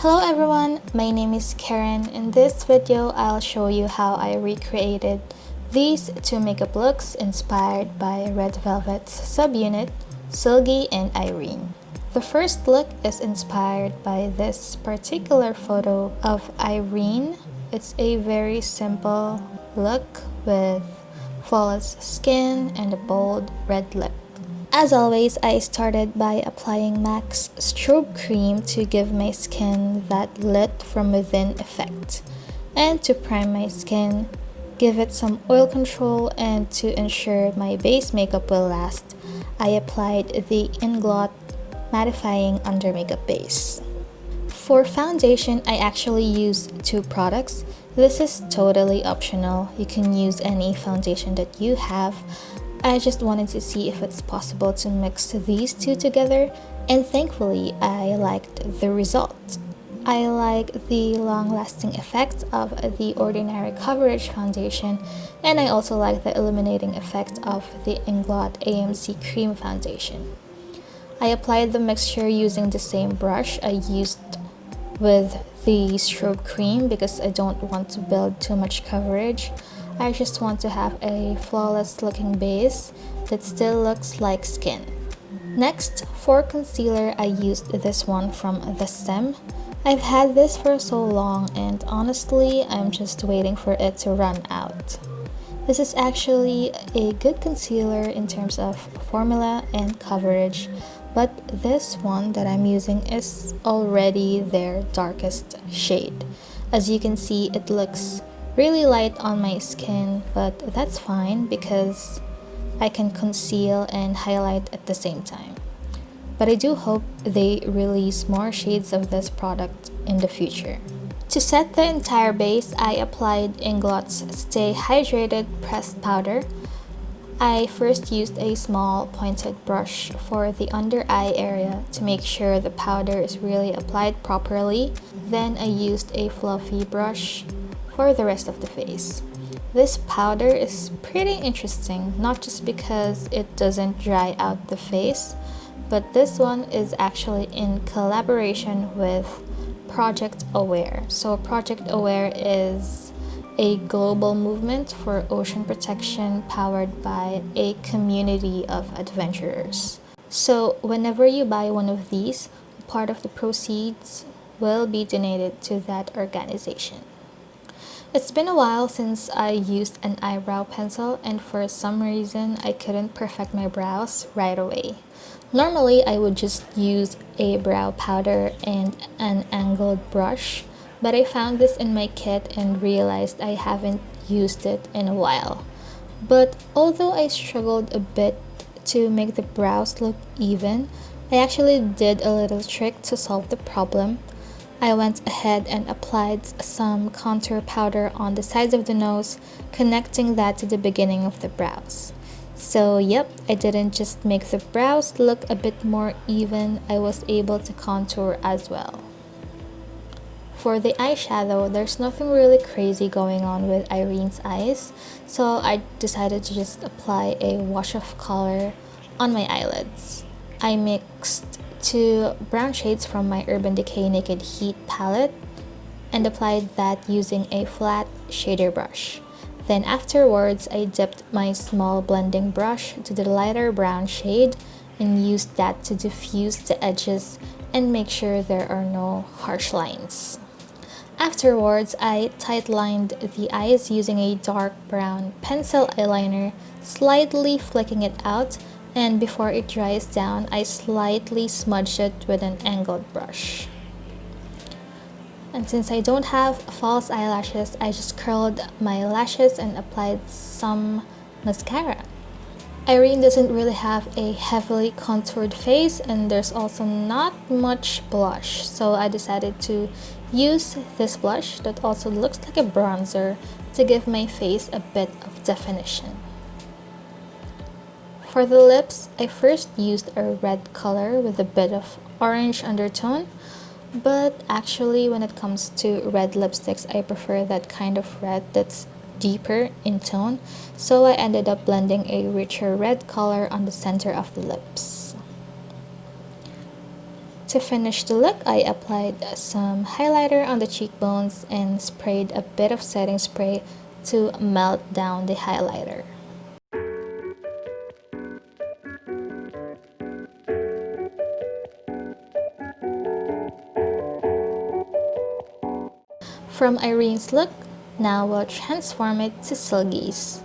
Hello everyone, my name is Keren. In this video, I'll show you how I recreated these two makeup looks inspired by Red Velvet's subunit, Seulgi and Irene. The first look is inspired by this particular photo of Irene. It's a very simple look with flawless skin and a bold red lip. As always, I started by applying MAC's Strobe Cream to give my skin that lit from within effect. And to prime my skin, give it some oil control, and to ensure my base makeup will last, I applied the Inglot Mattifying Under Makeup Base. For foundation, I actually used two products. This is totally optional. You can use any foundation that you have. I just wanted to see if it's possible to mix these two together, and thankfully I liked the result. I like the long-lasting effect of the Ordinary Coverage Foundation, and I also like the illuminating effect of the Inglot AMC Cream Foundation. I applied the mixture using the same brush I used with the Strobe Cream because I don't want to build too much coverage. I just want to have a flawless looking base that still looks like skin. Next, for concealer, I used this one from the Saem. I've had this for so long and honestly, I'm just waiting for it to run out. This is actually a good concealer in terms of formula and coverage, but this one that I'm using is already their darkest shade. As you can see, it looks really light on my skin, but that's fine because I can conceal and highlight at the same time. But I do hope they release more shades of this product in the future. To set the entire base, I applied Inglot's Stay Hydrated pressed powder. I first used a small pointed brush for the under eye area to make sure the powder is really applied properly. Then I used a fluffy brush for the rest of the face. This powder is pretty interesting, not just because it doesn't dry out the face, but this one is actually in collaboration with Project Aware. So Project Aware is a global movement for ocean protection powered by a community of adventurers. So whenever you buy one of these, part of the proceeds will be donated to that organization. It's been a while since I used an eyebrow pencil, and for some reason I couldn't perfect my brows right away. Normally I would just use a brow powder and an angled brush, but I found this in my kit and realized I haven't used it in a while. But although I struggled a bit to make the brows look even, I actually did a little trick to solve the problem. I went ahead and applied some contour powder on the sides of the nose, connecting that to the beginning of the brows. So yep, I didn't just make the brows look a bit more even, I was able to contour as well. For the eyeshadow, there's nothing really crazy going on with Irene's eyes, so I decided to just apply a wash of color on my eyelids. I mixed two brown shades from my Urban Decay Naked Heat palette and applied that using a flat shader brush. Then afterwards, I dipped my small blending brush to the lighter brown shade and used that to diffuse the edges and make sure there are no harsh lines. Afterwards, I tight-lined the eyes using a dark brown pencil eyeliner, slightly flicking it out, and before it dries down, I slightly smudged it with an angled brush. And since I don't have false eyelashes, I just curled my lashes and applied some mascara. Irene doesn't really have a heavily contoured face, and there's also not much blush, so I decided to use this blush that also looks like a bronzer to give my face a bit of definition. For the lips, I first used a red color with a bit of orange undertone, but actually when it comes to red lipsticks, I prefer that kind of red that's deeper in tone, so I ended up blending a richer red color on the center of the lips. To finish the look, I applied some highlighter on the cheekbones and sprayed a bit of setting spray to melt down the highlighter. From Irene's look, now we'll transform it to Seulgi's.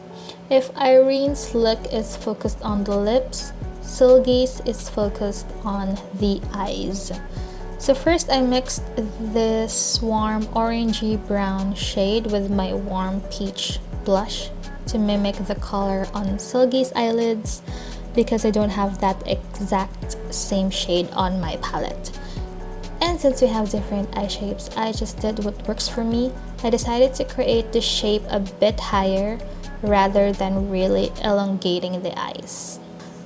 If Irene's look is focused on the lips, Seulgi's is focused on the eyes. So first I mixed this warm orangey brown shade with my warm peach blush to mimic the color on Seulgi's eyelids because I don't have that exact same shade on my palette. And since we have different eye shapes, I just did what works for me. I decided to create the shape a bit higher rather than really elongating the eyes.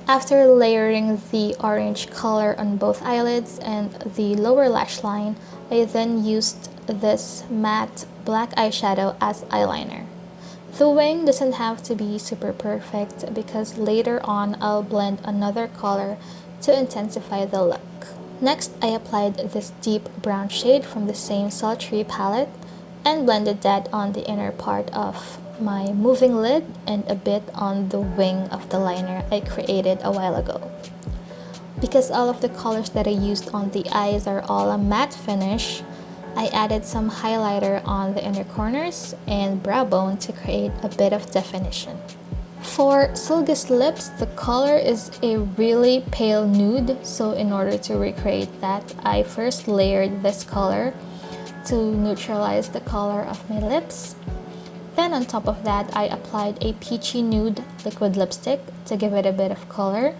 After layering the orange color on both eyelids and the lower lash line, I then used this matte black eyeshadow as eyeliner. The wing doesn't have to be super perfect because later on I'll blend another color to intensify the look. Next, I applied this deep brown shade from the same Sultry palette and blended that on the inner part of my moving lid and a bit on the wing of the liner I created a while ago. Because all of the colors that I used on the eyes are all a matte finish, I added some highlighter on the inner corners and brow bone to create a bit of definition. For Seulgi's lips, the color is a really pale nude, so in order to recreate that, I first layered this color to neutralize the color of my lips. Then on top of that, I applied a peachy nude liquid lipstick to give it a bit of color.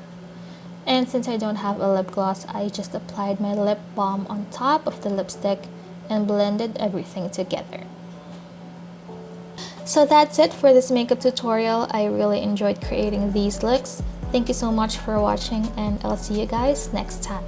And since I don't have a lip gloss, I just applied my lip balm on top of the lipstick and blended everything together. So that's it for this makeup tutorial. I really enjoyed creating these looks. Thank you so much for watching and I'll see you guys next time.